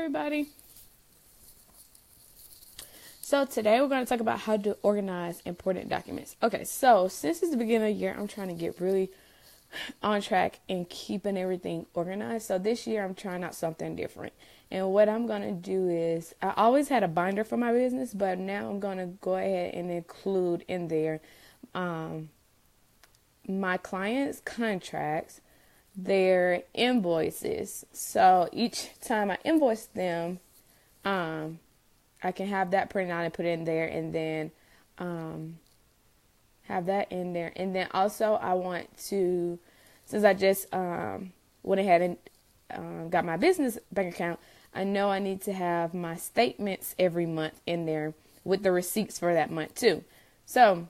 everybody. So today we're going to talk about how to organize important documents. Okay, so since it's the beginning of the year, I'm trying to get really on track and keeping everything organized. So this year I'm trying out something different. And what I'm going to do is, I always had a binder for my business, but now I'm going to go ahead and include in there my clients' contracts, their invoices. So each time I invoice them, I can have that printed out and put it in there, and then have that in there. And then also I want to, since I just went ahead and got my business bank account, I know I need to have my statements every month in there with the receipts for that month too. So,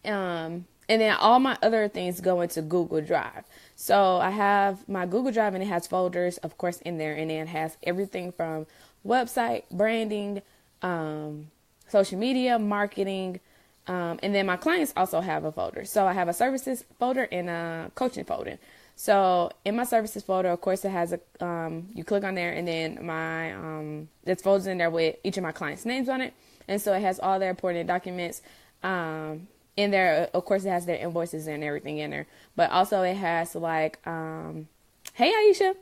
and then all my other things go into Google Drive. So I have my Google Drive, and it has folders, of course, in there. And then it has everything from website, branding, social media, marketing. And then my clients also have a folder. So I have a services folder and a coaching folder. So in my services folder, of course, it has you click on there, and then there's folders in there with each of my clients' names on it. And so it has all their important documents, in there. Of course, it has their invoices and everything in there, but also it has like, hey Aisha.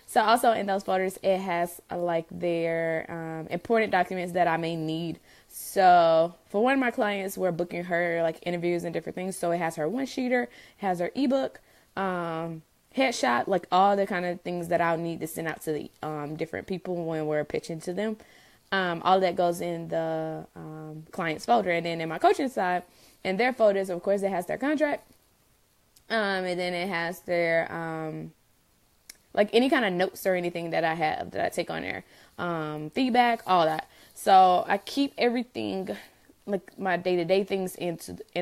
So also in those folders, it has like their important documents that I may need. So for one of my clients, we're booking her like interviews and different things. So it has her one-sheeter, it has her ebook, headshot, like all the kind of things that I'll need to send out to the different people when we're pitching to them. All that goes in the client's folder. And then in my coaching side, in their folders, of course, it has their contract. And then it has their like any kind of notes or anything that I have that I take on there, feedback, all that. So I keep everything, like my day-to-day things, in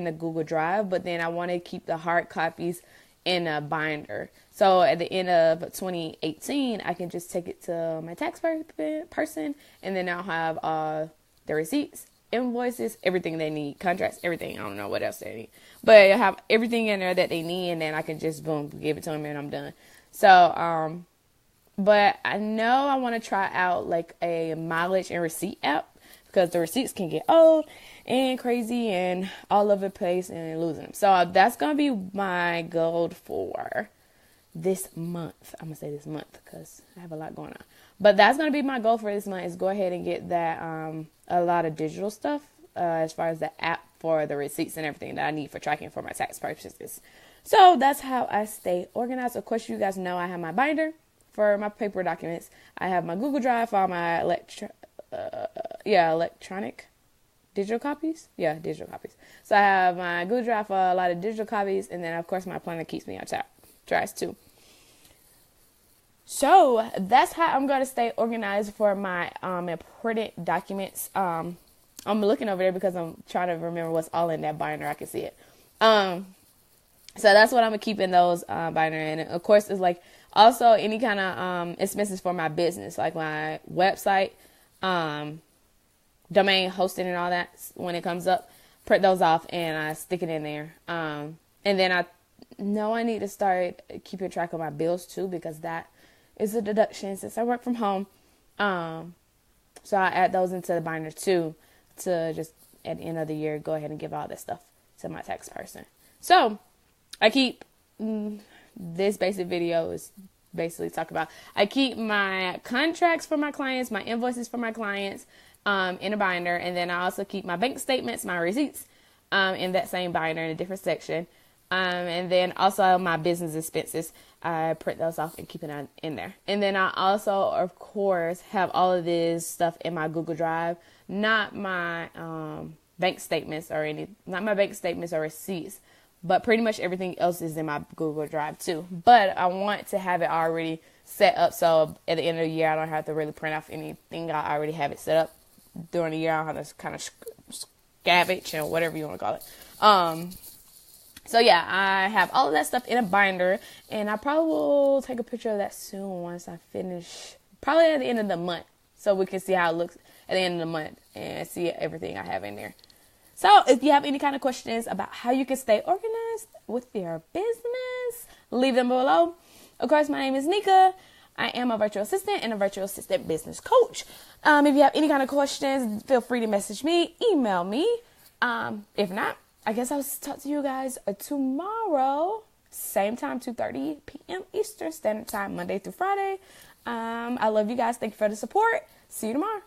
the Google Drive, but then I want to keep the hard copies in a binder. So at the end of 2018, I can just take it to my tax person, and then I'll have the receipts, invoices, everything they need, contracts, everything. I don't know what else they need, but I have everything in there that they need, and then I can just boom, give it to them, and I'm done. So, but I know I want to try out like a mileage and receipt app, because the receipts can get old and crazy and all over the place and losing them. So that's going to be my goal for this month. I'm going to say this month because I have a lot going on. But that's going to be my goal for this month, is go ahead and get that, a lot of digital stuff, as far as the app for the receipts and everything that I need for tracking for my tax purchases. So that's how I stay organized. Of course, you guys know I have my binder for my paper documents. I have my Google Drive for all my electronic digital copies. Yeah, digital copies. So I have my Google Drive for a lot of digital copies, and then of course my planner keeps me on track too. So that's how I'm going to stay organized for my important documents. I'm looking over there because I'm trying to remember what's all in that binder. I can see it. So that's what I'm going to keep in those binder. And of course, it's like also any kind of expenses for my business, like my website, domain hosting and all that. When it comes up, print those off and I stick it in there. And then I know I need to start keeping track of my bills too, because that is a deduction since I work from home. So I add those into the binder too, to just at the end of the year go ahead and give all this stuff to my tax person. So I keep this basic video is basically talk about, I keep my contracts for my clients, my invoices for my clients in a binder, and then I also keep my bank statements, my receipts in that same binder in a different section. And then also my business expenses, I print those off and keep it in there. And then I also, of course, have all of this stuff in my Google Drive, not my bank statements or receipts, but pretty much everything else is in my Google Drive too. But I want to have it already set up, so at the end of the year, I don't have to really print off anything. I already have it set up during the year. I don't have to kind of scavenge and whatever you want to call it. So yeah, I have all of that stuff in a binder, and I probably will take a picture of that soon once I finish, probably at the end of the month, so we can see how it looks at the end of the month and see everything I have in there. So if you have any kind of questions about how you can stay organized with your business, leave them below. Of course, my name is Neka. I am a virtual assistant and a virtual assistant business coach. If you have any kind of questions, feel free to message me, email me. If not, I guess I'll talk to you guys tomorrow, same time, 2:30 p.m. Eastern Standard Time, Monday through Friday. I love you guys. Thank you for the support. See you tomorrow.